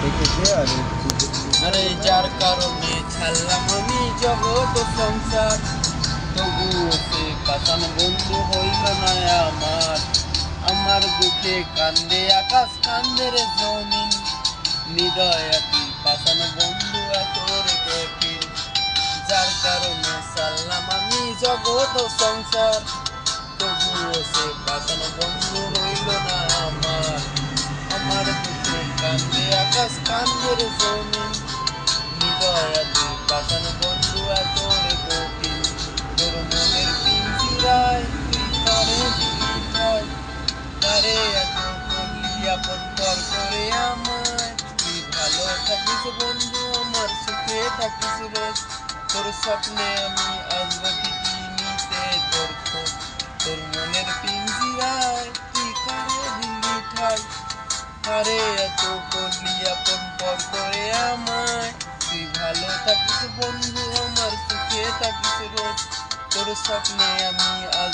দেখেছে আর আরে যার কারণে ছাড়লাম আমি জগৎ ও সংসার, তবুও সে পাষাণ বন্ধু হইল না আমার। আমার দুঃখে কান্দে আকাশ, কান্দে রে জমিন, হৃদয় আতি পাষাণ বন্ধু তোর কঠিন। যার কারণে ছাড়লাম আমি জগৎ ও সংসার, তবুও সে পাষাণ বন্ধু হইল না আমার। আমার দুঃখে কান্দে আকাশ, কান্দে রে জমিন, হৃদয় আতি পাষাণ বন্ধু তোর কঠিন। তোর মনের পিঞ্জিরায় তুই কারে দিলি ঠাই, কারে এত করলি আপন পর করে আমায়। তুই ভালো থাকিস বন্ধু, আমার সুখে থাকিস রোজ, তোর স্বপ্নে আমি আসবো ঠিকই নিতে তোর খোঁজ। তোর মনের পিঞ্জিরায় তুই কারে দিলি ঠাই, কারে এত করলি আপন পর করে আমায়। তুই ভালো থাকিস বন্ধু, আমার সুখে থাকিস রোজ, তোর স্বপ্নে আমি আজ